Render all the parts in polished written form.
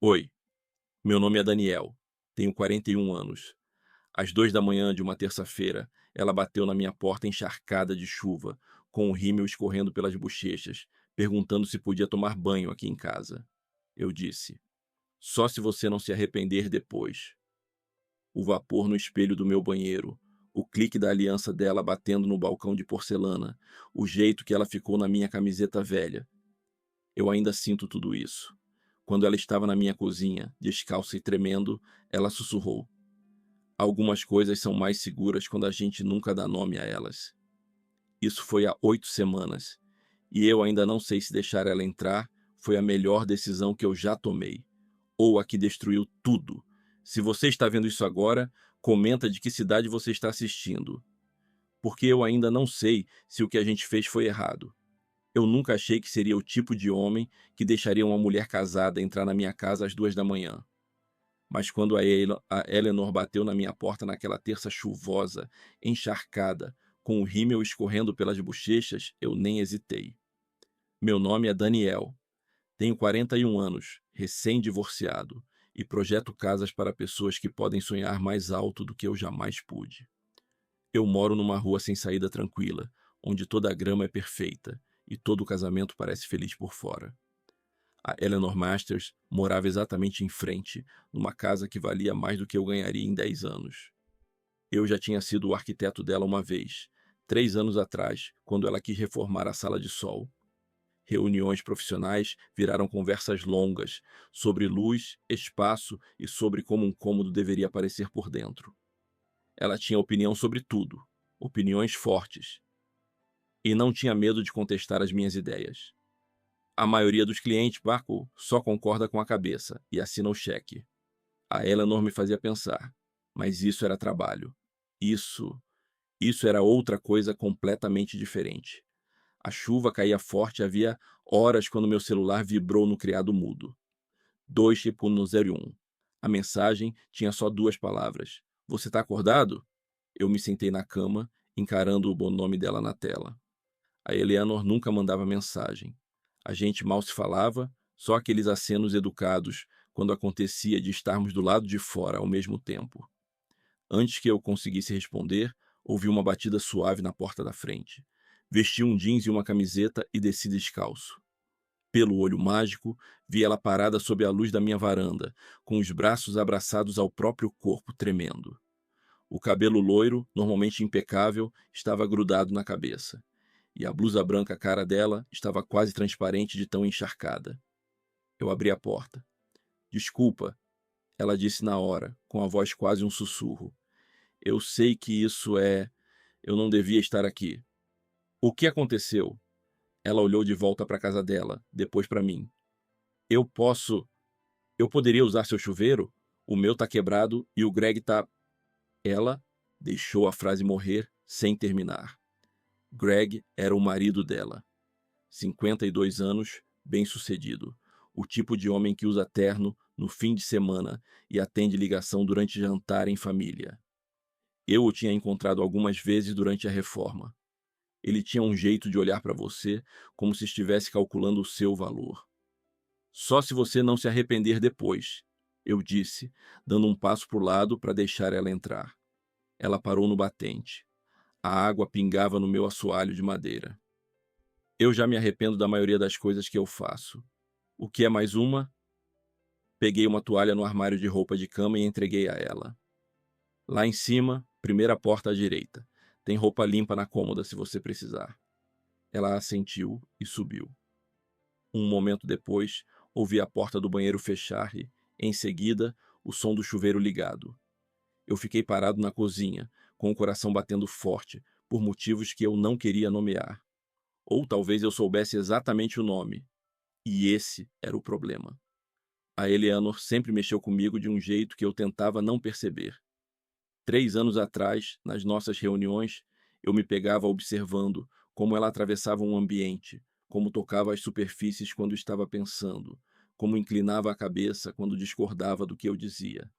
Oi, meu nome é Daniel, tenho 41 anos. Às 2 da manhã de uma terça-feira, ela bateu na minha porta encharcada de chuva, com o rímel escorrendo pelas bochechas, perguntando se podia tomar banho aqui em casa. Eu disse: só se você não se arrepender depois. O vapor no espelho do meu banheiro, o clique da aliança dela batendo no balcão de porcelana, o jeito que ela ficou na minha camiseta velha. Eu ainda sinto tudo isso. Quando ela estava na minha cozinha, descalça e tremendo, ela sussurrou: algumas coisas são mais seguras quando a gente nunca dá nome a elas. Isso foi há 8 semanas, e eu ainda não sei se deixar ela entrar foi a melhor decisão que eu já tomei, ou a que destruiu tudo. Se você está vendo isso agora, comenta de que cidade você está assistindo, porque eu ainda não sei se o que a gente fez foi errado. Eu nunca achei que seria o tipo de homem que deixaria uma mulher casada entrar na minha casa às 2 da manhã. Mas quando a Eleanor bateu na minha porta naquela terça chuvosa, encharcada, com o rímel escorrendo pelas bochechas, eu nem hesitei. Meu nome é Daniel, tenho 41 anos, recém-divorciado, e projeto casas para pessoas que podem sonhar mais alto do que eu jamais pude. Eu moro numa rua sem saída tranquila, onde toda a grama é perfeita e todo o casamento parece feliz por fora. A Eleanor Masters morava exatamente em frente, numa casa que valia mais do que eu ganharia em 10 anos. Eu já tinha sido o arquiteto dela uma vez, 3 anos atrás, quando ela quis reformar a sala de sol. Reuniões profissionais viraram conversas longas sobre luz, espaço e sobre como um cômodo deveria parecer por dentro. Ela tinha opinião sobre tudo, opiniões fortes, e não tinha medo de contestar as minhas ideias. A maioria dos clientes, Marco, só concorda com a cabeça e assina o cheque. A Eleanor me fazia pensar, mas isso era trabalho. Isso, isso era outra coisa completamente diferente. A chuva caía forte, havia horas quando meu celular vibrou no criado mudo. 2 tipo no 01. A mensagem tinha só 2 palavras. Você tá acordado? Eu me sentei na cama, encarando o bom nome dela na tela. A Eleanor nunca mandava mensagem. A gente mal se falava, só aqueles acenos educados quando acontecia de estarmos do lado de fora ao mesmo tempo. Antes que eu conseguisse responder, ouvi uma batida suave na porta da frente. Vesti um jeans e uma camiseta e desci descalço. Pelo olho mágico, vi ela parada sob a luz da minha varanda, com os braços abraçados ao próprio corpo, tremendo. O cabelo loiro, normalmente impecável, estava grudado na cabeça, e a blusa branca cara dela estava quase transparente de tão encharcada. Eu abri a porta. Desculpa, ela disse na hora, com a voz quase um sussurro. Eu sei que isso é. Eu não devia estar aqui. O que aconteceu? Ela olhou de volta para a casa dela, depois para mim. Eu posso. Eu poderia usar seu chuveiro? O meu tá quebrado e o Greg tá. Ela deixou a frase morrer sem terminar. Greg era o marido dela. 52 anos, bem-sucedido. O tipo de homem que usa terno no fim de semana e atende ligação durante jantar em família. Eu o tinha encontrado algumas vezes durante a reforma. Ele tinha um jeito de olhar para você como se estivesse calculando o seu valor. Só se você não se arrepender depois, eu disse, dando um passo para o lado para deixar ela entrar. Ela parou no batente. A água pingava no meu assoalho de madeira. Eu já me arrependo da maioria das coisas que eu faço. O que é mais uma? Peguei uma toalha no armário de roupa de cama e entreguei a ela. Lá em cima, primeira porta à direita. Tem roupa limpa na cômoda se você precisar. Ela assentiu e subiu. Um momento depois, ouvi a porta do banheiro fechar e, em seguida, o som do chuveiro ligado. Eu fiquei parado na cozinha, com o coração batendo forte, por motivos que eu não queria nomear. Ou talvez eu soubesse exatamente o nome. E esse era o problema. A Eleanor sempre mexeu comigo de um jeito que eu tentava não perceber. 3 anos atrás, nas nossas reuniões, eu me pegava observando como ela atravessava um ambiente, como tocava as superfícies quando estava pensando, como inclinava a cabeça quando discordava do que eu dizia.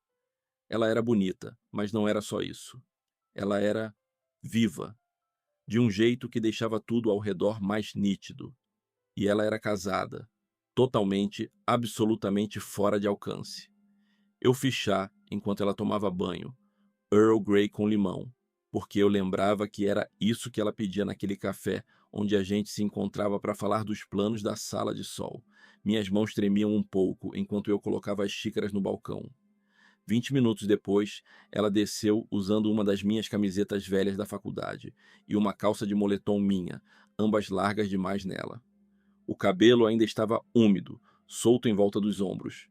Ela era bonita, mas não era só isso. Ela era viva, de um jeito que deixava tudo ao redor mais nítido. E ela era casada. totalmente, absolutamente fora de alcance. Eu fiz chá enquanto ela tomava banho, Earl Grey com limão, porque eu lembrava que era isso que ela pedia naquele café onde a gente se encontrava para falar dos planos da sala de sol. Minhas mãos tremiam um pouco enquanto eu colocava as xícaras no balcão. 20 minutos depois, ela desceu usando uma das minhas camisetas velhas da faculdade e uma calça de moletom minha, ambas largas demais nela. O cabelo ainda estava úmido, solto em volta dos ombros.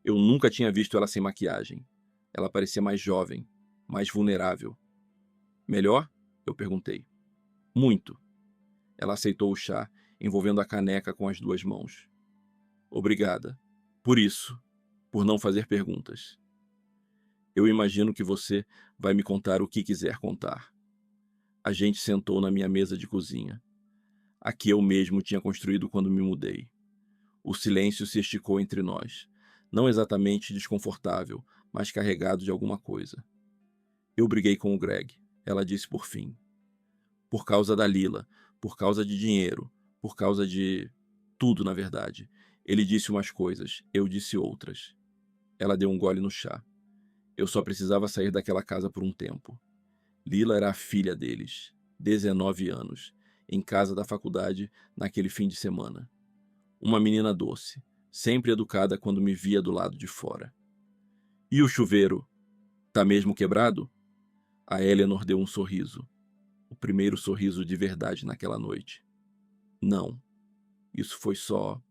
Eu nunca tinha visto ela sem maquiagem. Ela parecia mais jovem, mais vulnerável. Melhor? Eu perguntei. Muito. Ela aceitou o chá, envolvendo a caneca com as duas mãos. Obrigada. Por isso. Por não fazer perguntas. Eu imagino que você vai me contar o que quiser contar. A gente sentou na minha mesa de cozinha. A que eu mesmo tinha construído quando me mudei. O silêncio se esticou entre nós. Não exatamente desconfortável, mas carregado de alguma coisa. Eu briguei com o Greg, ela disse por fim. Por causa da Lila, por causa de dinheiro, por causa de... tudo, na verdade. Ele disse umas coisas, eu disse outras. Ela deu um gole no chá. Eu só precisava sair daquela casa por um tempo. Lila era a filha deles, 19 anos, em casa da faculdade naquele fim de semana. Uma menina doce, sempre educada quando me via do lado de fora. E o chuveiro? Tá mesmo quebrado? A Eleanor deu um sorriso. O primeiro sorriso de verdade naquela noite. Não. Isso foi só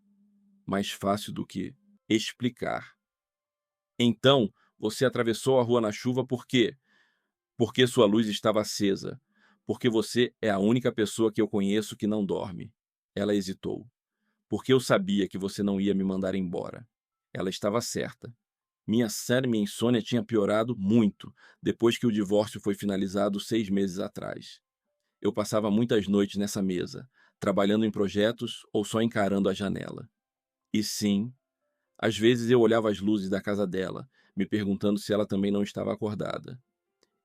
mais fácil do que explicar. Então, você atravessou a rua na chuva por quê? Porque sua luz estava acesa. Porque você é a única pessoa que eu conheço que não dorme. Ela hesitou. Porque eu sabia que você não ia me mandar embora. Ela estava certa. Minha série e insônia tinha piorado muito depois que o divórcio foi finalizado 6 meses atrás. Eu passava muitas noites nessa mesa, trabalhando em projetos ou só encarando a janela. E sim, às vezes eu olhava as luzes da casa dela, me perguntando se ela também não estava acordada.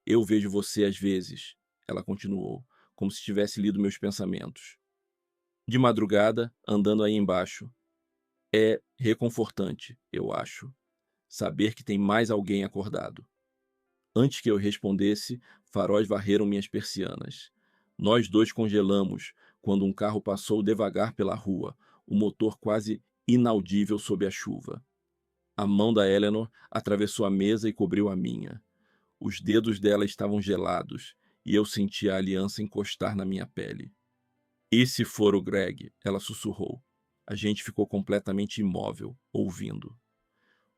Eu vejo você às vezes, ela continuou, como se tivesse lido meus pensamentos. De madrugada, andando aí embaixo. É reconfortante, eu acho, saber que tem mais alguém acordado. Antes que eu respondesse, faróis varreram minhas persianas. Nós dois congelamos quando um carro passou devagar pela rua, o motor quase inaudível sob a chuva. A mão da Eleanor atravessou a mesa e cobriu a minha. Os dedos dela estavam gelados e eu senti a aliança encostar na minha pele. E se for o Greg? Ela sussurrou. A gente ficou completamente imóvel, ouvindo.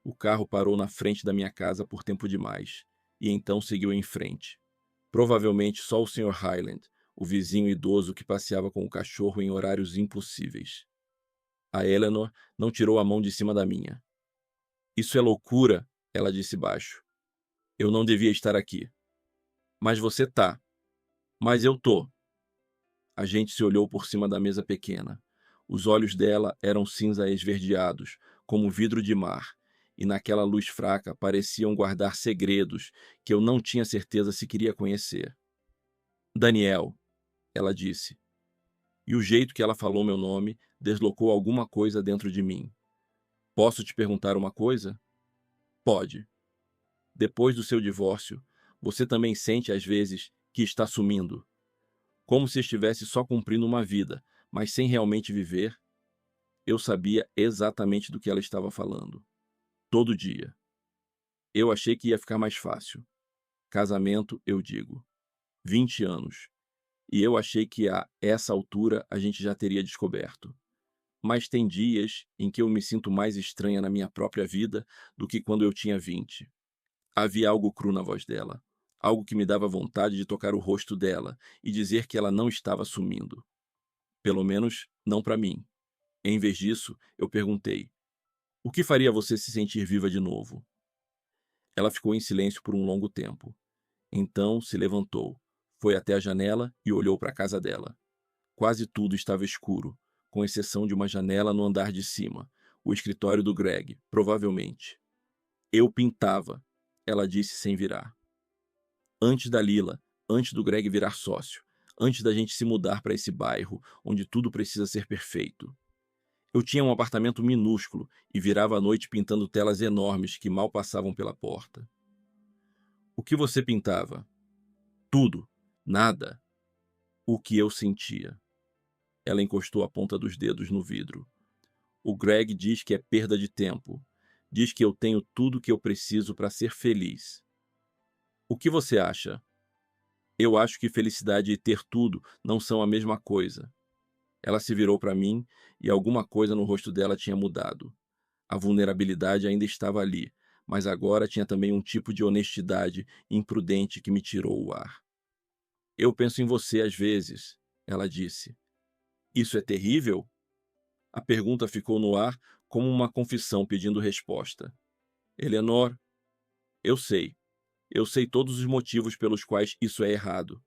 O carro parou na frente da minha casa por tempo demais, e então seguiu em frente. Provavelmente só o Sr. Hyland, o vizinho idoso que passeava com o cachorro em horários impossíveis. A Eleanor não tirou a mão de cima da minha. Isso é loucura, ela disse baixo. Eu não devia estar aqui. Mas você tá. Mas eu tô. A gente se olhou por cima da mesa pequena. Os olhos dela eram cinza esverdeados, como vidro de mar, e naquela luz fraca pareciam guardar segredos que eu não tinha certeza se queria conhecer. Daniel, ela disse. E o jeito que ela falou meu nome deslocou alguma coisa dentro de mim. Posso te perguntar uma coisa? Pode. Depois do seu divórcio, você também sente às vezes que está sumindo? Como se estivesse só cumprindo uma vida, mas sem realmente viver? Eu sabia exatamente do que ela estava falando. Todo dia. Eu achei que ia ficar mais fácil. Casamento, eu digo. 20 anos. E eu achei que a essa altura a gente já teria descoberto. Mas tem dias em que eu me sinto mais estranha na minha própria vida do que quando eu tinha 20. Havia algo cru na voz dela. Algo que me dava vontade de tocar o rosto dela e dizer que ela não estava sumindo. Pelo menos, não para mim. Em vez disso, eu perguntei: o que faria você se sentir viva de novo? Ela ficou em silêncio por um longo tempo. Então se levantou, foi até a janela e olhou para a casa dela. Quase tudo estava escuro, com exceção de uma janela no andar de cima, o escritório do Greg, provavelmente. Eu pintava, ela disse sem virar. Antes da Lila, antes do Greg virar sócio, antes da gente se mudar para esse bairro onde tudo precisa ser perfeito. Eu tinha um apartamento minúsculo e virava a noite pintando telas enormes que mal passavam pela porta. O que você pintava? Tudo. Nada. O que eu sentia. Ela encostou a ponta dos dedos no vidro. O Greg diz que é perda de tempo. Diz que eu tenho tudo que eu preciso para ser feliz. O que você acha? Eu acho que felicidade e ter tudo não são a mesma coisa. Ela se virou para mim e alguma coisa no rosto dela tinha mudado. A vulnerabilidade ainda estava ali, mas agora tinha também um tipo de honestidade imprudente que me tirou o ar. Eu penso em você às vezes, ela disse. Isso é terrível? A pergunta ficou no ar como uma confissão pedindo resposta. Eleanor, eu sei. Eu sei todos os motivos pelos quais isso é errado.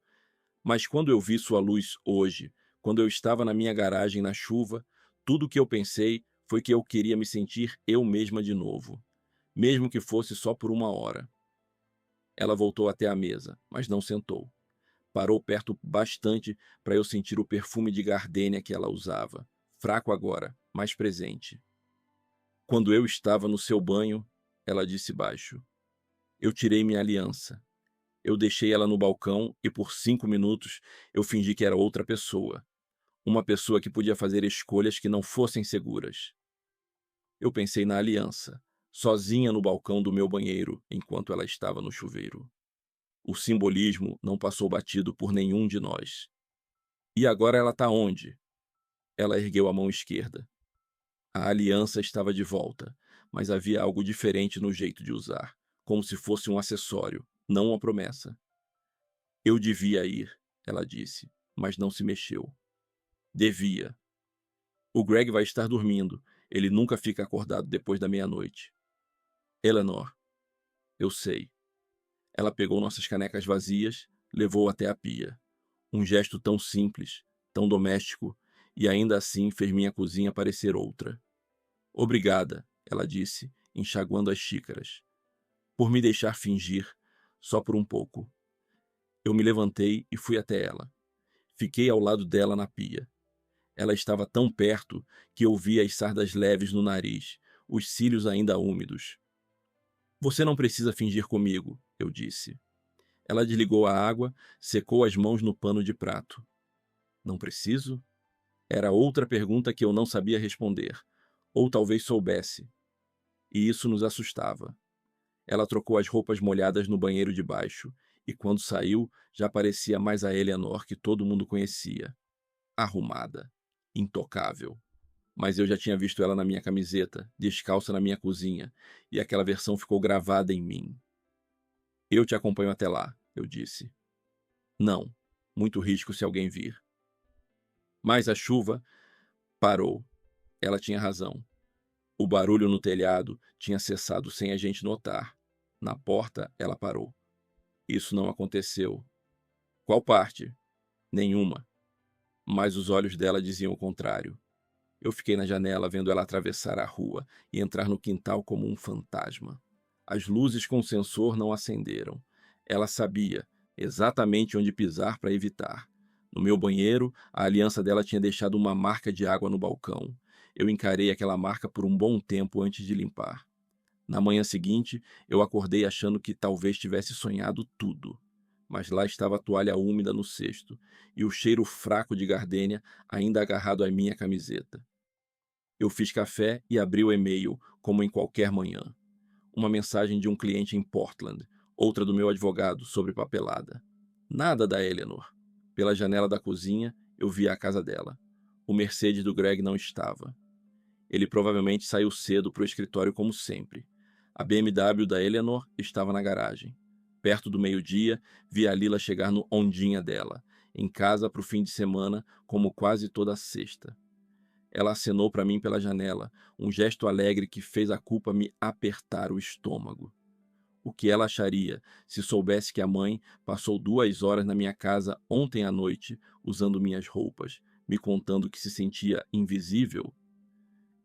Mas quando eu vi sua luz hoje, quando eu estava na minha garagem na chuva, tudo o que eu pensei foi que eu queria me sentir eu mesma de novo, mesmo que fosse só por uma hora. Ela voltou até a mesa, mas não sentou. Parou perto bastante para eu sentir o perfume de gardênia que ela usava, fraco agora, mas presente. Quando eu estava no seu banho, ela disse baixo, eu tirei minha aliança. Eu deixei ela no balcão e por 5 minutos eu fingi que era outra pessoa. Uma pessoa que podia fazer escolhas que não fossem seguras. Eu pensei na aliança, sozinha no balcão do meu banheiro, enquanto ela estava no chuveiro. O simbolismo não passou batido por nenhum de nós. E agora ela está onde? Ela ergueu a mão esquerda. A aliança estava de volta, mas havia algo diferente no jeito de usar, como se fosse um acessório, não uma promessa. Eu devia ir, ela disse, mas não se mexeu. Devia. O Greg vai estar dormindo. Ele nunca fica acordado depois da meia-noite. Eleanor, eu sei. Ela pegou nossas canecas vazias, levou até a pia. Um gesto tão simples, tão doméstico, e ainda assim fez minha cozinha parecer outra. Obrigada, ela disse, enxaguando as xícaras. Por me deixar fingir, só por um pouco. Eu me levantei e fui até ela. Fiquei ao lado dela na pia. Ela estava tão perto que eu via as sardas leves no nariz, os cílios ainda úmidos. Você não precisa fingir comigo, eu disse. Ela desligou a água, secou as mãos no pano de prato. Não preciso? Era outra pergunta que eu não sabia responder, ou talvez soubesse. E isso nos assustava. Ela trocou as roupas molhadas no banheiro de baixo, e quando saiu, já parecia mais a Eleanor que todo mundo conhecia. Arrumada. Intocável. Mas eu já tinha visto ela na minha camiseta, descalça na minha cozinha, e aquela versão ficou gravada em mim. Eu te acompanho até lá, eu disse. Não, muito risco se alguém vir. Mas a chuva parou. Ela tinha razão. O barulho no telhado tinha cessado sem a gente notar. Na porta, ela parou. Isso não aconteceu. Qual parte? Nenhuma. Mas os olhos dela diziam o contrário. Eu fiquei na janela vendo ela atravessar a rua e entrar no quintal como um fantasma. As luzes com o sensor não acenderam. Ela sabia exatamente onde pisar para evitar. No meu banheiro, a aliança dela tinha deixado uma marca de água no balcão. Eu encarei aquela marca por um bom tempo antes de limpar. Na manhã seguinte, eu acordei achando que talvez tivesse sonhado tudo. Mas lá estava a toalha úmida no cesto e o cheiro fraco de gardênia ainda agarrado à minha camiseta. Eu fiz café e abri o e-mail, como em qualquer manhã. Uma mensagem de um cliente em Portland, outra do meu advogado, sobre papelada. Nada da Eleanor. Pela janela da cozinha, eu via a casa dela. O Mercedes do Greg não estava. Ele provavelmente saiu cedo para o escritório como sempre. A BMW da Eleanor estava na garagem. Perto do meio-dia, vi a Lila chegar no ondinha dela, em casa para o fim de semana, como quase toda sexta. Ela acenou para mim pela janela, um gesto alegre que fez a culpa me apertar o estômago. O que ela acharia se soubesse que a mãe passou 2 horas na minha casa ontem à noite, usando minhas roupas, me contando que se sentia invisível?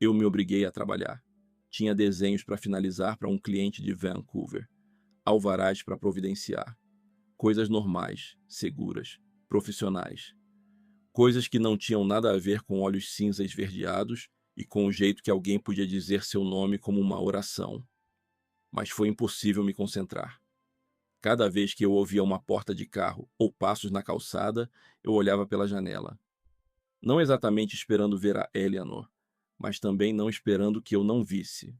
Eu me obriguei a trabalhar. Tinha desenhos para finalizar para um cliente de Vancouver, alvarás para providenciar. Coisas normais, seguras, profissionais. Coisas que não tinham nada a ver com olhos cinza esverdeados e com o jeito que alguém podia dizer seu nome como uma oração. Mas foi impossível me concentrar. Cada vez que eu ouvia uma porta de carro ou passos na calçada, eu olhava pela janela. Não exatamente esperando ver a Eleanor, mas também não esperando que eu não visse.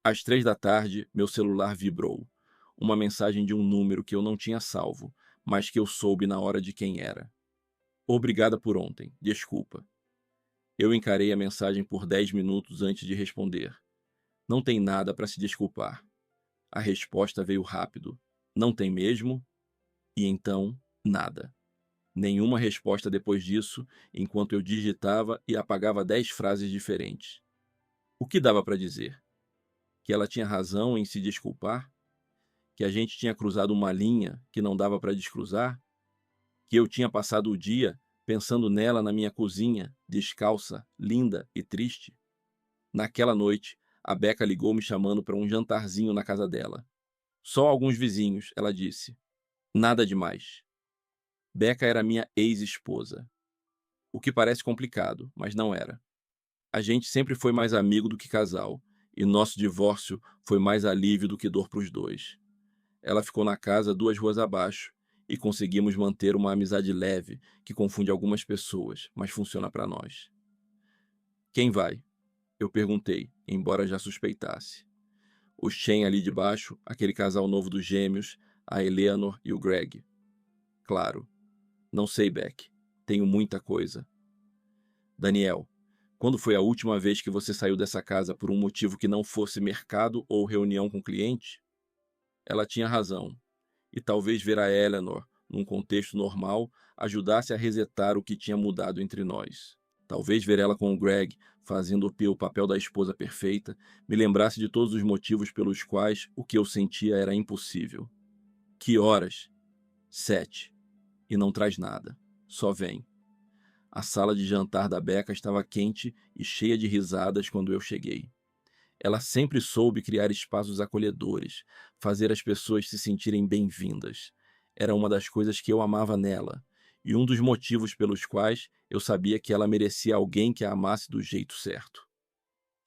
Às 3 da tarde, meu celular vibrou. Uma mensagem de um número que eu não tinha salvo, mas que eu soube na hora de quem era. Obrigada por ontem, desculpa. Eu encarei a mensagem por 10 minutos antes de responder. Não tem nada para se desculpar. A resposta veio rápido. Não tem mesmo? E então, nada. Nenhuma resposta depois disso, enquanto eu digitava e apagava 10 frases diferentes. O que dava para dizer? Que ela tinha razão em se desculpar? Que a gente tinha cruzado uma linha que não dava para descruzar? Que eu tinha passado o dia pensando nela na minha cozinha, descalça, linda e triste? Naquela noite, a Becca ligou me chamando para um jantarzinho na casa dela. Só alguns vizinhos, ela disse. Nada demais. Becca era minha ex-esposa. O que parece complicado, mas não era. A gente sempre foi mais amigo do que casal, e nosso divórcio foi mais alívio do que dor para os dois. Ela ficou na casa 2 ruas abaixo, e conseguimos manter uma amizade leve que confunde algumas pessoas, mas funciona para nós. Quem vai? Eu perguntei, embora já suspeitasse. O Shane ali de baixo, aquele casal novo dos gêmeos, a Eleanor e o Greg. Claro. Não sei, Beck. Tenho muita coisa. Daniel, quando foi a última vez que você saiu dessa casa por um motivo que não fosse mercado ou reunião com cliente? Ela tinha razão. E talvez ver a Eleanor, num contexto normal, ajudasse a resetar o que tinha mudado entre nós. Talvez ver ela com o Greg, fazendo o papel da esposa perfeita, me lembrasse de todos os motivos pelos quais o que eu sentia era impossível. Que horas? 7. E não traz nada. Só vem. A sala de jantar da Becca estava quente e cheia de risadas quando eu cheguei. Ela sempre soube criar espaços acolhedores, fazer as pessoas se sentirem bem-vindas. Era uma das coisas que eu amava nela, e um dos motivos pelos quais eu sabia que ela merecia alguém que a amasse do jeito certo.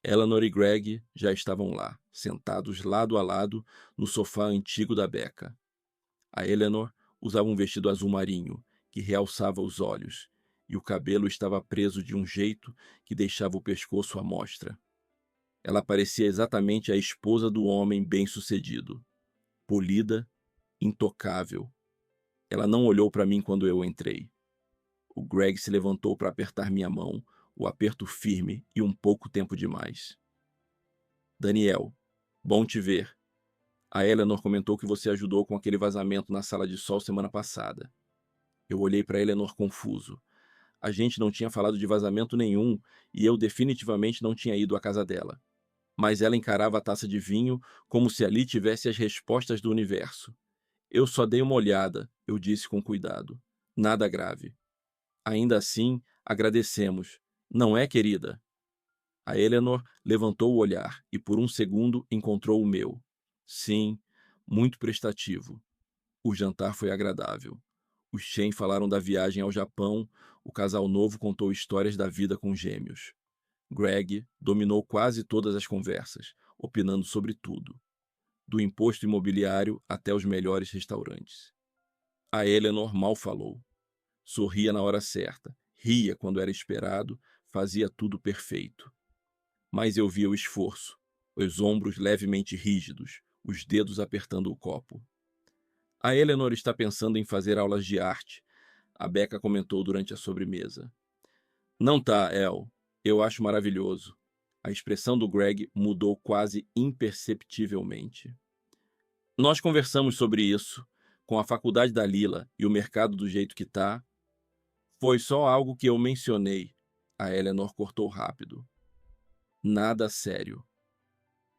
Eleanor e Greg já estavam lá, sentados lado a lado no sofá antigo da Becca. A Eleanor usava um vestido azul marinho, que realçava os olhos, e o cabelo estava preso de um jeito que deixava o pescoço à mostra. Ela parecia exatamente a esposa do homem bem-sucedido, polida, intocável. Ela não olhou para mim quando eu entrei. O Greg se levantou para apertar minha mão, o aperto firme e um pouco tempo demais. Daniel, bom te ver. A Eleanor comentou que você ajudou com aquele vazamento na sala de sol semana passada. Eu olhei para Eleanor confuso. A gente não tinha falado de vazamento nenhum e eu definitivamente não tinha ido à casa dela. Mas ela encarava a taça de vinho como se ali tivesse as respostas do universo. Eu só dei uma olhada, eu disse com cuidado. Nada grave. Ainda assim, agradecemos. Não é, querida? A Eleanor levantou o olhar e por um segundo encontrou o meu. Sim, muito prestativo. O jantar foi agradável. Os Shen falaram da viagem ao Japão, o casal novo contou histórias da vida com gêmeos. Greg dominou quase todas as conversas, opinando sobre tudo, do imposto imobiliário até os melhores restaurantes. A Eleanor mal falou. Sorria na hora certa, ria quando era esperado, fazia tudo perfeito. Mas eu via o esforço, os ombros levemente rígidos, os dedos apertando o copo. A Eleanor está pensando em fazer aulas de arte, a Becca comentou durante a sobremesa. Não tá, El. Eu acho maravilhoso. A expressão do Greg mudou quase imperceptivelmente. Nós conversamos sobre isso, com a faculdade da Lila e o mercado do jeito que tá. Foi só algo que eu mencionei. A Eleanor cortou rápido. Nada sério.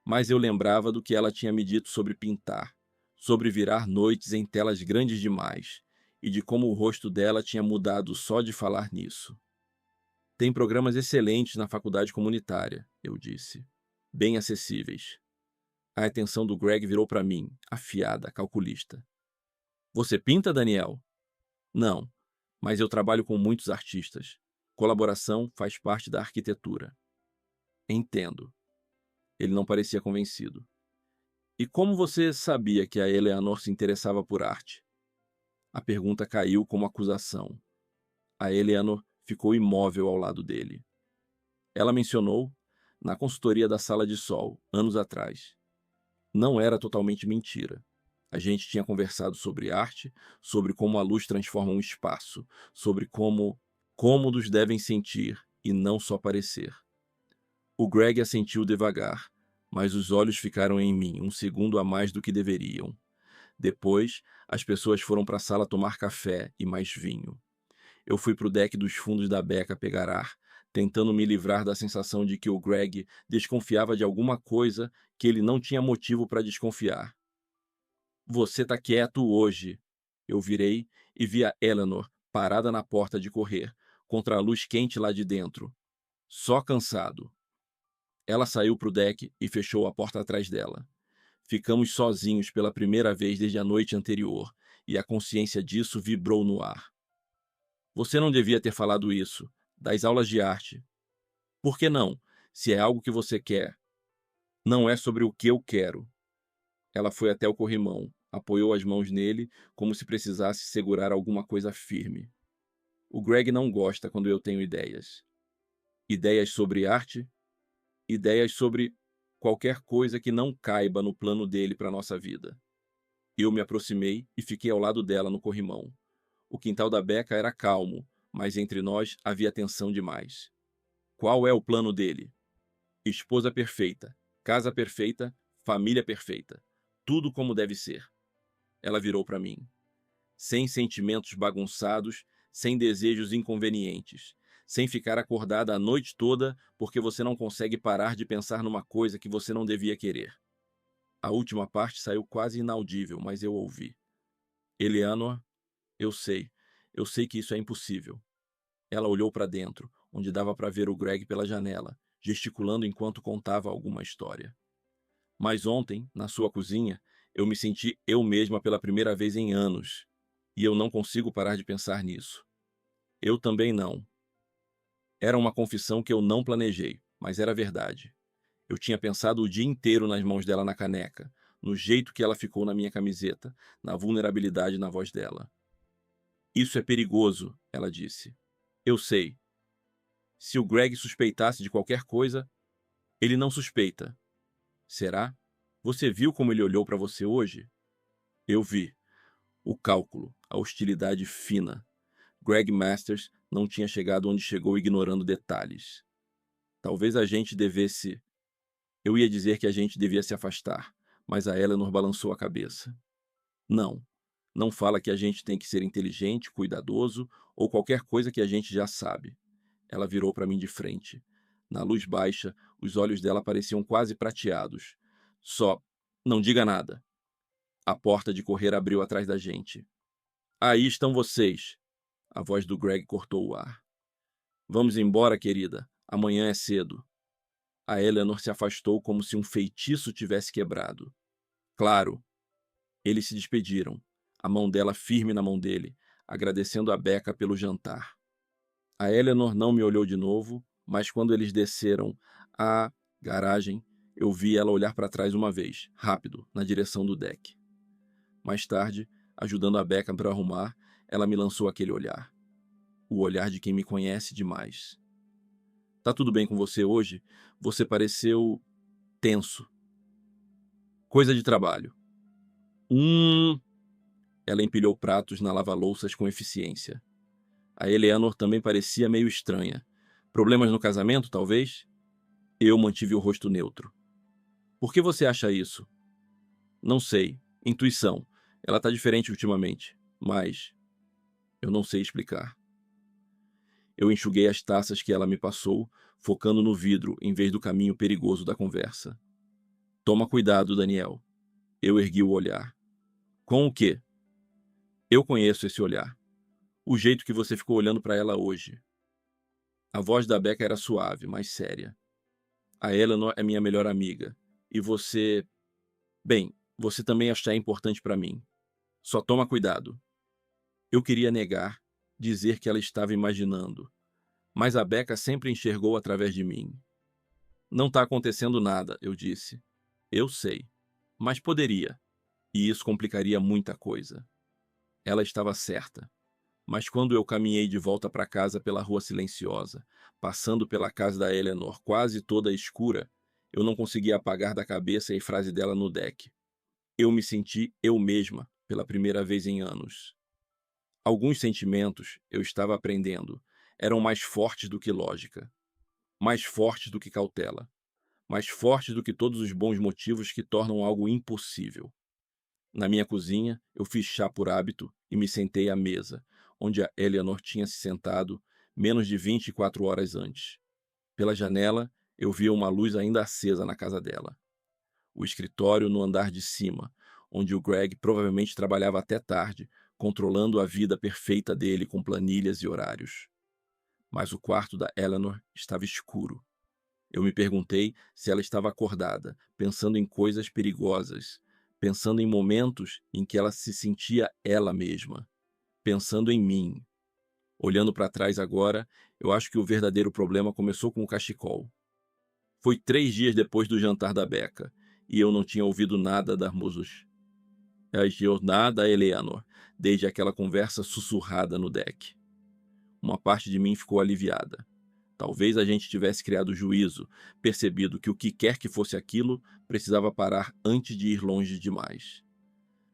Mas eu lembrava do que ela tinha me dito sobre pintar, sobre virar noites em telas grandes demais, e de como o rosto dela tinha mudado só de falar nisso. Tem programas excelentes na faculdade comunitária, eu disse. Bem acessíveis. A atenção do Greg virou para mim, afiada, calculista. Você pinta, Daniel? Não, mas eu trabalho com muitos artistas. Colaboração faz parte da arquitetura. Entendo. Ele não parecia convencido. E como você sabia que a Eleanor se interessava por arte? A pergunta caiu como acusação. A Eleanor ficou imóvel ao lado dele. Ela mencionou, na consultoria da Sala de Sol, anos atrás. Não era totalmente mentira. A gente tinha conversado sobre arte, sobre como a luz transforma um espaço, sobre como cômodos devem sentir e não só parecer. O Greg assentiu devagar, mas os olhos ficaram em mim um segundo a mais do que deveriam. Depois, as pessoas foram para a sala tomar café e mais vinho. Eu fui para o deck dos fundos da beca pegar ar, tentando me livrar da sensação de que o Greg desconfiava de alguma coisa que ele não tinha motivo para desconfiar. Você tá quieto hoje. Eu virei e vi a Eleanor parada na porta de correr, contra a luz quente lá de dentro. Só cansado. Ela saiu pro deck e fechou a porta atrás dela. Ficamos sozinhos pela primeira vez desde a noite anterior, e a consciência disso vibrou no ar. Você não devia ter falado isso, das aulas de arte. Por que não? Se é algo que você quer. Não é sobre o que eu quero. Ela foi até o corrimão, apoiou as mãos nele, como se precisasse segurar alguma coisa firme. O Greg não gosta quando eu tenho ideias. Ideias sobre arte? Ideias sobre qualquer coisa que não caiba no plano dele para nossa vida. Eu me aproximei e fiquei ao lado dela no corrimão. O quintal da beca era calmo, mas entre nós havia tensão demais. Qual é o plano dele? Esposa perfeita, casa perfeita, família perfeita. Tudo como deve ser. Ela virou para mim. Sem sentimentos bagunçados, sem desejos inconvenientes, sem ficar acordada a noite toda porque você não consegue parar de pensar numa coisa que você não devia querer. A última parte saiu quase inaudível, mas eu ouvi. Eleanor, eu sei que isso é impossível. Ela olhou para dentro, onde dava para ver o Greg pela janela, gesticulando enquanto contava alguma história. Mas ontem, na sua cozinha, eu me senti eu mesma pela primeira vez em anos, e eu não consigo parar de pensar nisso. Eu também não. Era uma confissão que eu não planejei, mas era verdade. Eu tinha pensado o dia inteiro nas mãos dela na caneca, no jeito que ela ficou na minha camiseta, na vulnerabilidade na voz dela. Isso é perigoso, ela disse. Eu sei. Se o Greg suspeitasse de qualquer coisa, ele não suspeita. Será? Você viu como ele olhou para você hoje? Eu vi. O cálculo, a hostilidade fina. Greg Masters não tinha chegado onde chegou ignorando detalhes. Talvez a gente devesse... Eu ia dizer que a gente devia se afastar, mas a Eleanor balançou a cabeça. Não. Não fala que a gente tem que ser inteligente, cuidadoso ou qualquer coisa que a gente já sabe. Ela virou para mim de frente. Na luz baixa, os olhos dela pareciam quase prateados. Só, não diga nada. A porta de correr abriu atrás da gente. Aí estão vocês. A voz do Greg cortou o ar. Vamos embora, querida. Amanhã é cedo. A Eleanor se afastou como se um feitiço tivesse quebrado. Claro. Eles se despediram, a mão dela firme na mão dele, agradecendo a Becca pelo jantar. A Eleanor não me olhou de novo, mas quando eles desceram a garagem, eu vi ela olhar para trás uma vez, rápido, na direção do deck. Mais tarde, ajudando a Becca para arrumar, ela me lançou aquele olhar. O olhar de quem me conhece demais. Tá tudo bem com você hoje? Você pareceu tenso. Coisa de trabalho. Ela empilhou pratos na lava-louças com eficiência. A Eleanor também parecia meio estranha. Problemas no casamento, talvez? Eu mantive o rosto neutro. Por que você acha isso? Não sei. Intuição. Ela tá diferente ultimamente. Mas eu não sei explicar. Eu enxuguei as taças que ela me passou, focando no vidro em vez do caminho perigoso da conversa. Toma cuidado, Daniel. Eu ergui o olhar. Com o quê? Eu conheço esse olhar. O jeito que você ficou olhando para ela hoje. A voz da Becca era suave, mas séria. A Eleanor é minha melhor amiga. E você... Bem, você também está importante para mim. Só toma cuidado. Eu queria negar, dizer que ela estava imaginando. Mas a Becca sempre enxergou através de mim. Não está acontecendo nada, eu disse. Eu sei, mas poderia, e isso complicaria muita coisa. Ela estava certa. Mas quando eu caminhei de volta para casa pela rua silenciosa, passando pela casa da Eleanor quase toda escura, eu não conseguia apagar da cabeça a frase dela no deck. Eu me senti eu mesma pela primeira vez em anos. Alguns sentimentos, eu estava aprendendo, eram mais fortes do que lógica, mais fortes do que cautela, mais fortes do que todos os bons motivos que tornam algo impossível. Na minha cozinha, eu fiz chá por hábito e me sentei à mesa, onde a Eleanor tinha se sentado menos de 24 horas antes. Pela janela, eu via uma luz ainda acesa na casa dela. O escritório no andar de cima, onde o Greg provavelmente trabalhava até tarde, controlando a vida perfeita dele com planilhas e horários. Mas o quarto da Eleanor estava escuro. Eu me perguntei se ela estava acordada, pensando em coisas perigosas, pensando em momentos em que ela se sentia ela mesma, pensando em mim. Olhando para trás agora, eu acho que o verdadeiro problema começou com o cachecol. Foi 3 dias depois do jantar da Becca, e eu não tinha ouvido nada da Musos. A jornada Eleanor, desde aquela conversa sussurrada no deck. Uma parte de mim ficou aliviada. Talvez a gente tivesse criado juízo, percebido que o que quer que fosse aquilo precisava parar antes de ir longe demais.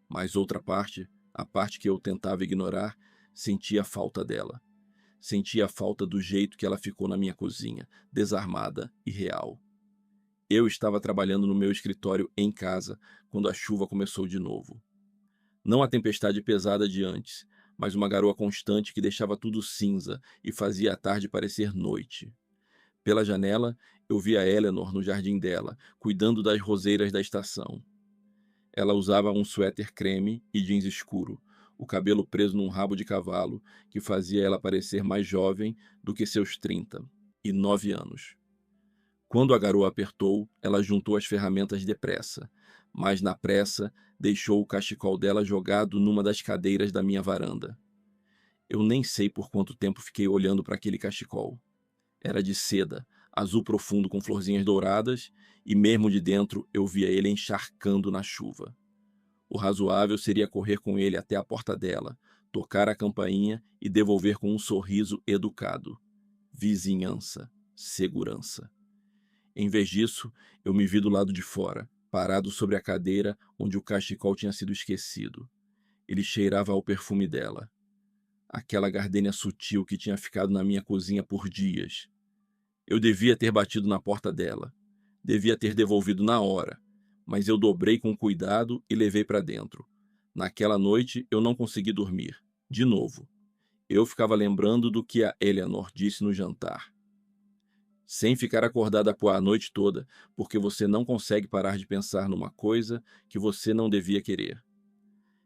Mas outra parte, a parte que eu tentava ignorar, sentia falta dela. Sentia a falta do jeito que ela ficou na minha cozinha, desarmada e real. Eu estava trabalhando no meu escritório em casa quando a chuva começou de novo. Não a tempestade pesada de antes, mas uma garoa constante que deixava tudo cinza e fazia a tarde parecer noite. Pela janela, eu via Eleanor no jardim dela, cuidando das roseiras da estação. Ela usava um suéter creme e jeans escuro, o cabelo preso num rabo de cavalo, que fazia ela parecer mais jovem do que seus 39 anos. Quando a garoa apertou, ela juntou as ferramentas depressa, mas na pressa deixou o cachecol dela jogado numa das cadeiras da minha varanda. Eu nem sei por quanto tempo fiquei olhando para aquele cachecol. Era de seda, azul profundo com florzinhas douradas, e mesmo de dentro eu via ele encharcando na chuva. O razoável seria correr com ele até a porta dela, tocar a campainha e devolver com um sorriso educado. Vizinhança, segurança. Em vez disso, eu me vi do lado de fora, parado sobre a cadeira onde o cachecol tinha sido esquecido. Ele cheirava ao perfume dela. Aquela gardênia sutil que tinha ficado na minha cozinha por dias. Eu devia ter batido na porta dela. Devia ter devolvido na hora. Mas eu dobrei com cuidado e levei para dentro. Naquela noite, eu não consegui dormir. De novo. Eu ficava lembrando do que a Eleanor disse no jantar. Sem ficar acordada a noite toda, porque você não consegue parar de pensar numa coisa que você não devia querer.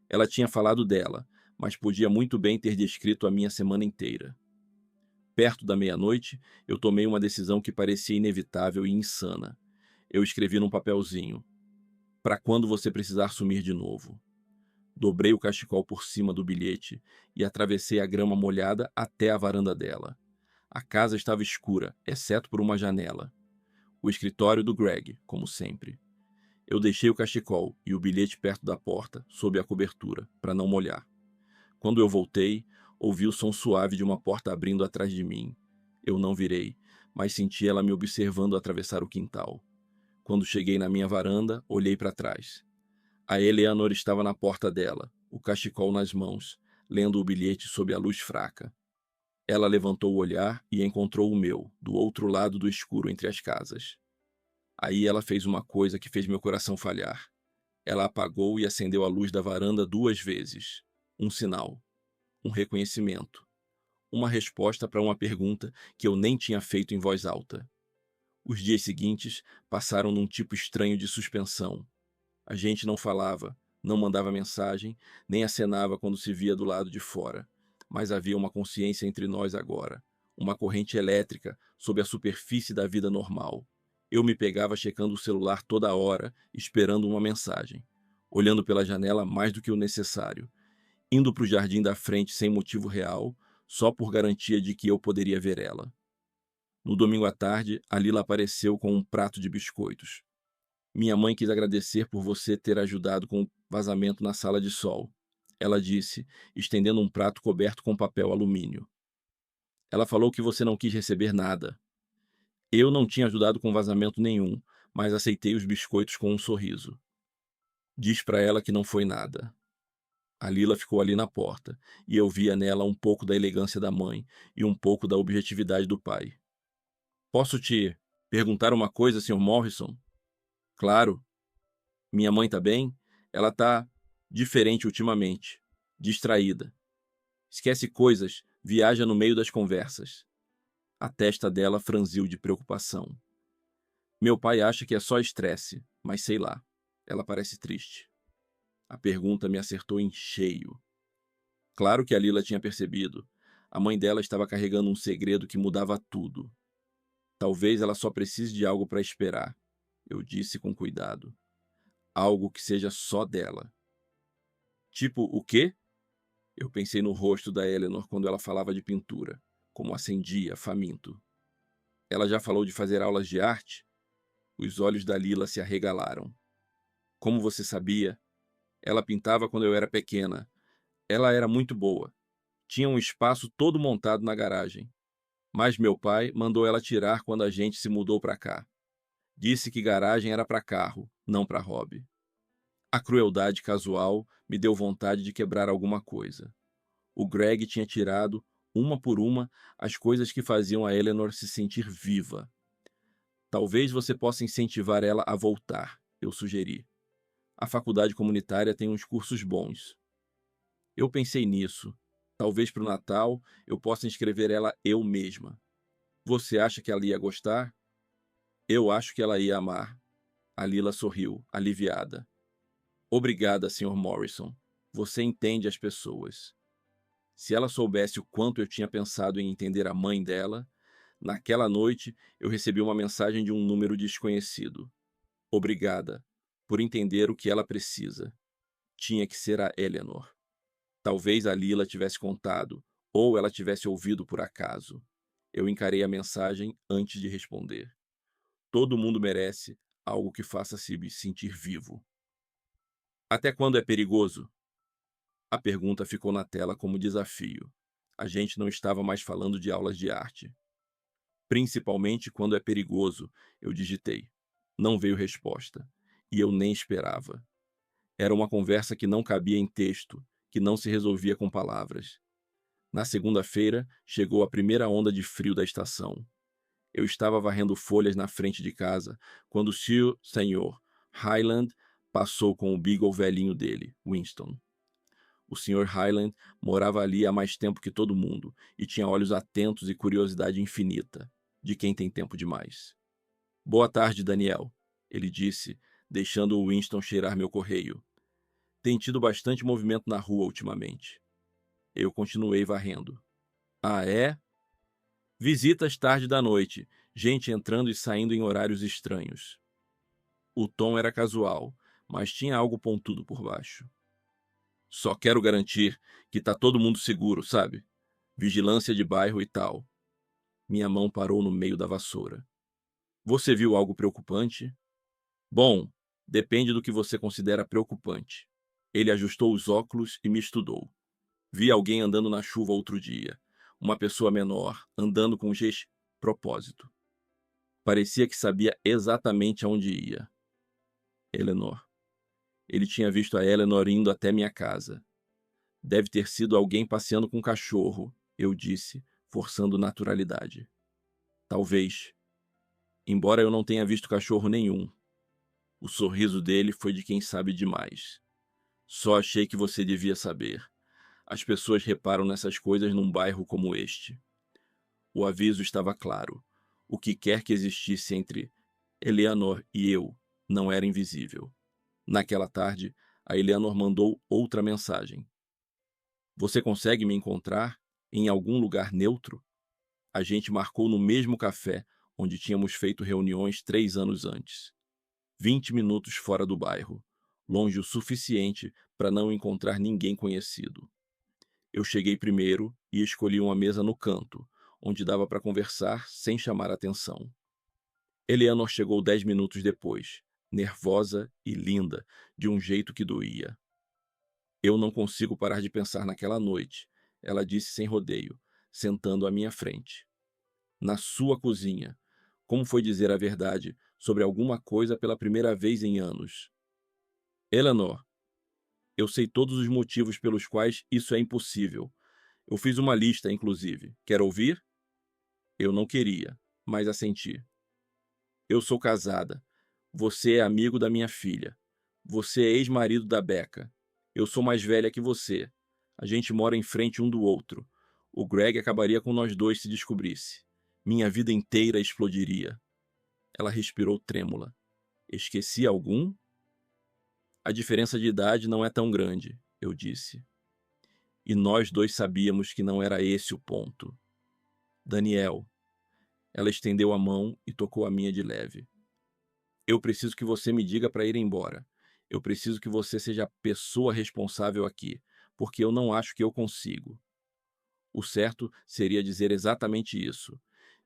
Ela tinha falado dela, mas podia muito bem ter descrito a minha semana inteira. Perto da meia-noite, eu tomei uma decisão que parecia inevitável e insana. Eu escrevi num papelzinho: para quando você precisar sumir de novo. Dobrei o cachecol por cima do bilhete e atravessei a grama molhada até a varanda dela. A casa estava escura, exceto por uma janela. O escritório do Greg, como sempre. Eu deixei o cachecol e o bilhete perto da porta, sob a cobertura, para não molhar. Quando eu voltei, ouvi o som suave de uma porta abrindo atrás de mim. Eu não virei, mas senti ela me observando atravessar o quintal. Quando cheguei na minha varanda, olhei para trás. A Eleanor estava na porta dela, o cachecol nas mãos, lendo o bilhete sob a luz fraca. Ela levantou o olhar e encontrou o meu, do outro lado do escuro entre as casas. Aí ela fez uma coisa que fez meu coração falhar. Ela apagou e acendeu a luz da varanda 2 vezes. Um sinal. Um reconhecimento. Uma resposta para uma pergunta que eu nem tinha feito em voz alta. Os dias seguintes passaram num tipo estranho de suspensão. A gente não falava, não mandava mensagem, nem acenava quando se via do lado de fora. Mas havia uma consciência entre nós agora. Uma corrente elétrica sob a superfície da vida normal. Eu me pegava checando o celular toda hora, esperando uma mensagem. Olhando pela janela mais do que o necessário. Indo para o jardim da frente sem motivo real, só por garantia de que eu poderia ver ela. No domingo à tarde, a Lila apareceu com um prato de biscoitos. Minha mãe quis agradecer por você ter ajudado com o vazamento na sala de sol, ela disse, estendendo um prato coberto com papel alumínio. Ela falou que você não quis receber nada. Eu não tinha ajudado com vazamento nenhum, mas aceitei os biscoitos com um sorriso. Diz pra ela que não foi nada. A Lila ficou ali na porta, e eu via nela um pouco da elegância da mãe e um pouco da objetividade do pai. Posso te perguntar uma coisa, Sr. Morrison? Claro. Minha mãe tá bem? Ela tá diferente ultimamente, distraída. Esquece coisas, viaja no meio das conversas. A testa dela franziu de preocupação. Meu pai acha que é só estresse, mas sei lá. Ela parece triste. A pergunta me acertou em cheio. Claro que a Lila tinha percebido. A mãe dela estava carregando um segredo que mudava tudo. Talvez ela só precise de algo para esperar, eu disse com cuidado. Algo que seja só dela. Tipo, o quê? Eu pensei no rosto da Eleanor quando ela falava de pintura, como acendia, faminto. Ela já falou de fazer aulas de arte? Os olhos da Lila se arregalaram. Como você sabia? Ela pintava quando eu era pequena. Ela era muito boa. Tinha um espaço todo montado na garagem. Mas meu pai mandou ela tirar quando a gente se mudou para cá. Disse que garagem era para carro, não para hobby. A crueldade casual me deu vontade de quebrar alguma coisa. O Greg tinha tirado, uma por uma, as coisas que faziam a Eleanor se sentir viva. Talvez você possa incentivar ela a voltar, eu sugeri. A faculdade comunitária tem uns cursos bons. Eu pensei nisso. Talvez para o Natal eu possa inscrever ela eu mesma. Você acha que ela ia gostar? Eu acho que ela ia amar. A Lila sorriu, aliviada. Obrigada, Sr. Morrison. Você entende as pessoas. Se ela soubesse o quanto eu tinha pensado em entender a mãe dela, naquela noite eu recebi uma mensagem de um número desconhecido. Obrigada por entender o que ela precisa. Tinha que ser a Eleanor. Talvez a Lila tivesse contado, ou ela tivesse ouvido por acaso. Eu encarei a mensagem antes de responder. Todo mundo merece algo que faça se sentir vivo. Até quando é perigoso? A pergunta ficou na tela como desafio. A gente não estava mais falando de aulas de arte. Principalmente quando é perigoso, eu digitei. Não veio resposta. E eu nem esperava. Era uma conversa que não cabia em texto, que não se resolvia com palavras. Na segunda-feira, chegou a primeira onda de frio da estação. Eu estava varrendo folhas na frente de casa, quando o Sr. Highland passou com o Beagle velhinho dele, Winston. O Sr. Highland morava ali há mais tempo que todo mundo e tinha olhos atentos e curiosidade infinita, de quem tem tempo demais. Boa tarde, Daniel, ele disse, deixando o Winston cheirar meu correio. Tem tido bastante movimento na rua ultimamente. Eu continuei varrendo. Ah, é? Visitas tarde da noite, gente entrando e saindo em horários estranhos. O tom era casual, mas tinha algo pontudo por baixo. Só quero garantir que tá todo mundo seguro, sabe? Vigilância de bairro e tal. Minha mão parou no meio da vassoura. Você viu algo preocupante? Bom, depende do que você considera preocupante. Ele ajustou os óculos e me estudou. Vi alguém andando na chuva outro dia. Uma pessoa menor, andando com propósito. Parecia que sabia exatamente aonde ia. Eleanor. Ele tinha visto a Eleanor indo até minha casa. Deve ter sido alguém passeando com um cachorro, eu disse, forçando naturalidade. Talvez. Embora eu não tenha visto cachorro nenhum. O sorriso dele foi de quem sabe demais. Só achei que você devia saber. As pessoas reparam nessas coisas num bairro como este. O aviso estava claro. O que quer que existisse entre Eleanor e eu não era invisível. Naquela tarde, a Eleanor mandou outra mensagem. Você consegue me encontrar em algum lugar neutro? A gente marcou no mesmo café onde tínhamos feito reuniões 3 anos antes. 20 minutos fora do bairro, longe o suficiente para não encontrar ninguém conhecido. Eu cheguei primeiro e escolhi uma mesa no canto, onde dava para conversar sem chamar atenção. Eleanor chegou 10 minutos depois, nervosa e linda, de um jeito que doía. Eu não consigo parar de pensar naquela noite, ela disse sem rodeio, sentando à minha frente. Na sua cozinha. Como foi dizer a verdade sobre alguma coisa pela primeira vez em anos? Eleanor, eu sei todos os motivos pelos quais isso é impossível. Eu fiz uma lista, inclusive. Quer ouvir? Eu não queria, mas assenti. Eu sou casada. Você é amigo da minha filha. Você é ex-marido da Becca. Eu sou mais velha que você. A gente mora em frente um do outro. O Greg acabaria com nós dois se descobrisse. Minha vida inteira explodiria. Ela respirou trêmula. Esqueci algum? A diferença de idade não é tão grande, eu disse. E nós dois sabíamos que não era esse o ponto. Daniel. Ela estendeu a mão e tocou a minha de leve. Eu preciso que você me diga para ir embora. Eu preciso que você seja a pessoa responsável aqui, porque eu não acho que eu consigo. O certo seria dizer exatamente isso.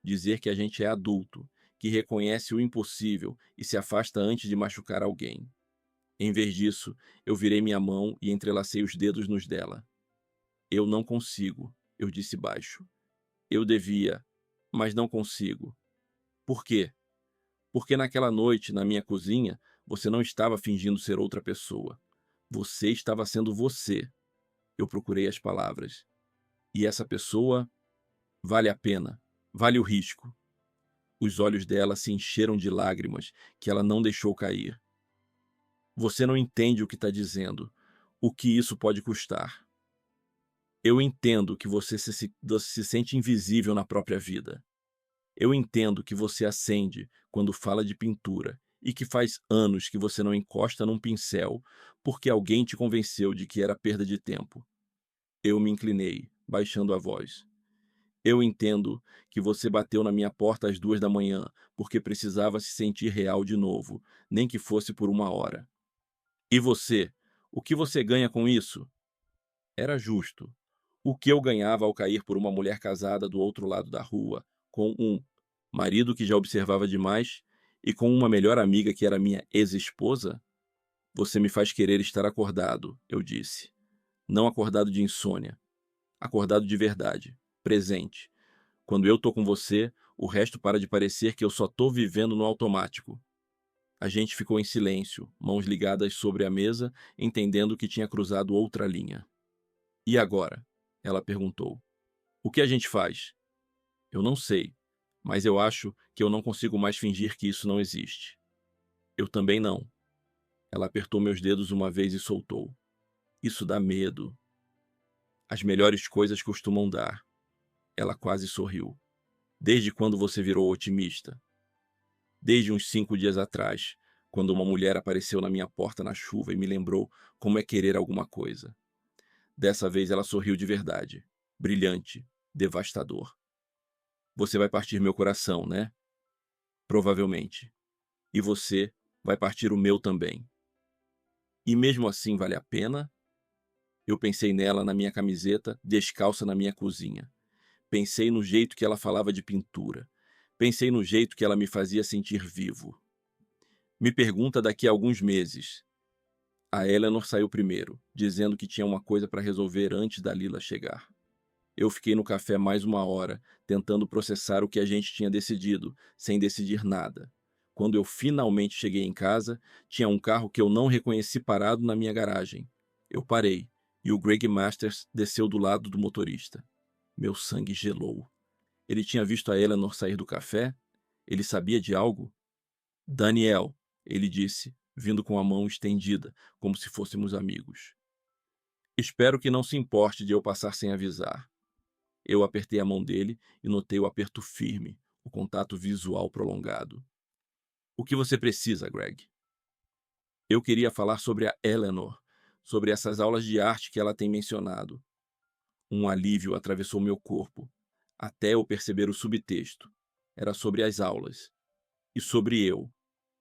Dizer que a gente é adulto, que reconhece o impossível e se afasta antes de machucar alguém. Em vez disso, eu virei minha mão e entrelacei os dedos nos dela. Eu não consigo, eu disse baixo. Eu devia, mas não consigo. Por quê? Porque naquela noite, na minha cozinha, você não estava fingindo ser outra pessoa. Você estava sendo você. Eu procurei as palavras. E essa pessoa vale a pena, vale o risco. Os olhos dela se encheram de lágrimas que ela não deixou cair. Você não entende o que está dizendo, o que isso pode custar. Eu entendo que você se sente invisível na própria vida. Eu entendo que você acende quando fala de pintura e que faz anos que você não encosta num pincel porque alguém te convenceu de que era perda de tempo. Eu me inclinei, baixando a voz. Eu entendo que você bateu na minha porta às 2 da manhã porque precisava se sentir real de novo, nem que fosse por uma hora. E você? O que você ganha com isso? Era justo. O que eu ganhava ao cair por uma mulher casada do outro lado da rua, com um marido que já observava demais e com uma melhor amiga que era minha ex-esposa? Você me faz querer estar acordado, eu disse. Não acordado de insônia. Acordado de verdade. Presente. Quando eu tô com você, o resto para de parecer que eu só tô vivendo no automático. A gente ficou em silêncio, mãos ligadas sobre a mesa, entendendo que tinha cruzado outra linha. E agora? Ela perguntou. O que a gente faz? Eu não sei, mas eu acho que eu não consigo mais fingir que isso não existe. Eu também não. Ela apertou meus dedos uma vez e soltou. Isso dá medo. As melhores coisas costumam dar. Ela quase sorriu. Desde quando você virou otimista? Desde uns 5 dias atrás, quando uma mulher apareceu na minha porta na chuva e me lembrou como é querer alguma coisa. Dessa vez ela sorriu de verdade. Brilhante. Devastador. Você vai partir meu coração, né? Provavelmente. E você vai partir o meu também. E mesmo assim vale a pena? Eu pensei nela na minha camiseta, descalça na minha cozinha. Pensei no jeito que ela falava de pintura. Pensei no jeito que ela me fazia sentir vivo. Me pergunta daqui a alguns meses. A Eleanor saiu primeiro, dizendo que tinha uma coisa para resolver antes da Lila chegar. Eu fiquei no café mais uma hora, tentando processar o que a gente tinha decidido, sem decidir nada. Quando eu finalmente cheguei em casa, tinha um carro que eu não reconheci parado na minha garagem. Eu parei, e o Greg Masters desceu do lado do motorista. Meu sangue gelou. Ele tinha visto a Eleanor sair do café? Ele sabia de algo? Daniel, ele disse, vindo com a mão estendida, como se fôssemos amigos. Espero que não se importe de eu passar sem avisar. Eu apertei a mão dele e notei o aperto firme, o contato visual prolongado. O que você precisa, Greg? Eu queria falar sobre a Eleanor, sobre essas aulas de arte que ela tem mencionado. Um alívio atravessou meu corpo, até eu perceber o subtexto. Era sobre as aulas. E sobre eu.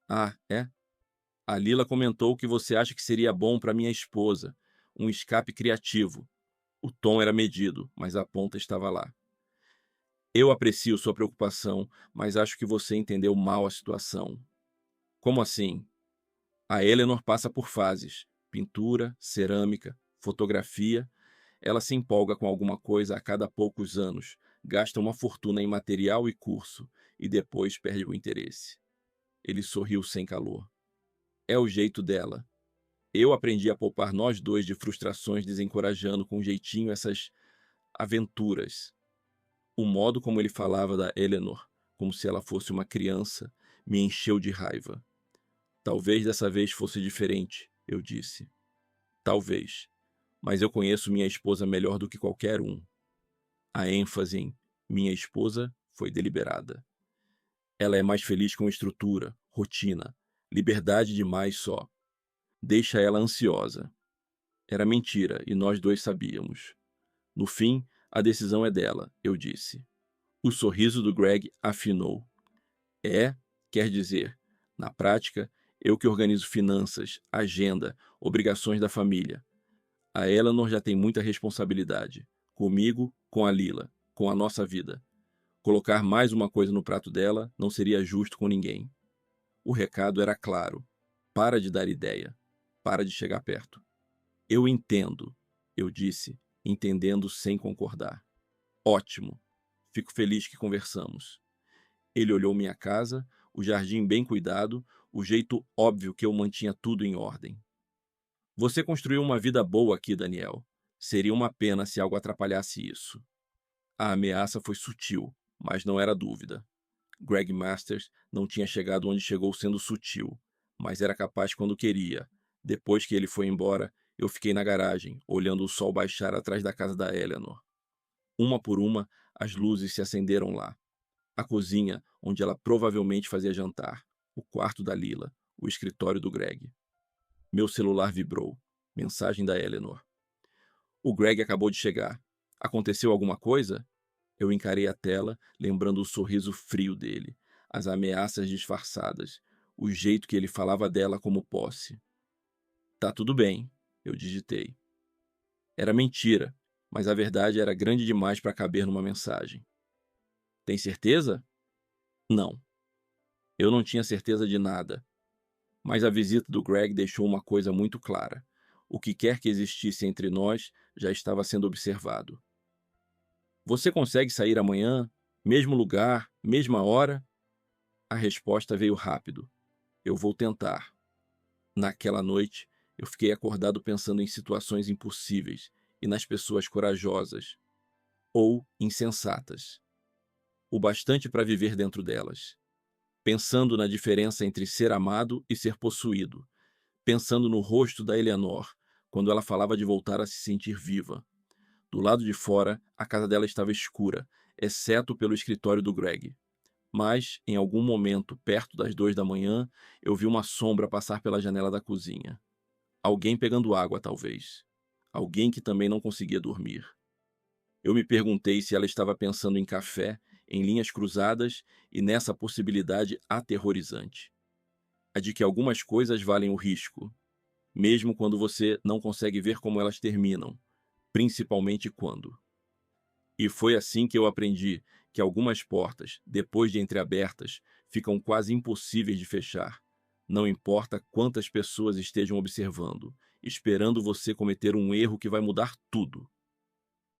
Ah, é? A Lila comentou que você acha que seria bom para minha esposa, um escape criativo. O tom era medido, mas a ponta estava lá. Eu aprecio sua preocupação, mas acho que você entendeu mal a situação. Como assim? A Eleanor passa por fases: pintura, cerâmica, fotografia. Ela se empolga com alguma coisa a cada poucos anos, gasta uma fortuna em material e curso, e depois perde o interesse. Ele sorriu sem calor. É o jeito dela. Eu aprendi a poupar nós dois de frustrações, desencorajando com jeitinho essas aventuras. O modo como ele falava da Eleanor, como se ela fosse uma criança, me encheu de raiva. Talvez dessa vez fosse diferente, eu disse. Talvez. Mas eu conheço minha esposa melhor do que qualquer um. A ênfase em minha esposa foi deliberada. Ela é mais feliz com estrutura, rotina, liberdade demais só. Deixa ela ansiosa. Era mentira e nós dois sabíamos. No fim, a decisão é dela, eu disse. O sorriso do Greg afinou. É, quer dizer, na prática, eu que organizo finanças, agenda, obrigações da família. A Eleanor já tem muita responsabilidade. Comigo, com a Lila, com a nossa vida. Colocar mais uma coisa no prato dela não seria justo com ninguém. O recado era claro. Para de dar ideia. Para de chegar perto. Eu entendo, eu disse, entendendo sem concordar. Ótimo. Fico feliz que conversamos. Ele olhou minha casa, o jardim bem cuidado, o jeito óbvio que eu mantinha tudo em ordem. Você construiu uma vida boa aqui, Daniel. Seria uma pena se algo atrapalhasse isso. A ameaça foi sutil, mas não era dúvida. Greg Masters não tinha chegado onde chegou sendo sutil, mas era capaz quando queria. Depois que ele foi embora, eu fiquei na garagem, olhando o sol baixar atrás da casa da Eleanor. Uma por uma, as luzes se acenderam lá. A cozinha, onde ela provavelmente fazia jantar, o quarto da Lila, o escritório do Greg. Meu celular vibrou. Mensagem da Eleanor. O Greg acabou de chegar. Aconteceu alguma coisa? Eu encarei a tela, lembrando o sorriso frio dele, as ameaças disfarçadas, o jeito que ele falava dela como posse. Tá tudo bem, eu digitei. Era mentira, mas a verdade era grande demais para caber numa mensagem. Tem certeza? Não. Eu não tinha certeza de nada. Mas a visita do Greg deixou uma coisa muito clara. O que quer que existisse entre nós já estava sendo observado. Você consegue sair amanhã? Mesmo lugar, mesma hora? A resposta veio rápido. Eu vou tentar. Naquela noite, eu fiquei acordado pensando em situações impossíveis e nas pessoas corajosas ou insensatas, o bastante para viver dentro delas, pensando na diferença entre ser amado e ser possuído, pensando no rosto da Eleanor quando ela falava de voltar a se sentir viva. Do lado de fora, a casa dela estava escura, exceto pelo escritório do Greg. Mas, em algum momento, perto das 2 da manhã, eu vi uma sombra passar pela janela da cozinha. Alguém pegando água, talvez. Alguém que também não conseguia dormir. Eu me perguntei se ela estava pensando em café, em linhas cruzadas e nessa possibilidade aterrorizante. A de que algumas coisas valem o risco, mesmo quando você não consegue ver como elas terminam, principalmente quando. E foi assim que eu aprendi que algumas portas, depois de entreabertas, ficam quase impossíveis de fechar. Não importa quantas pessoas estejam observando, esperando você cometer um erro que vai mudar tudo.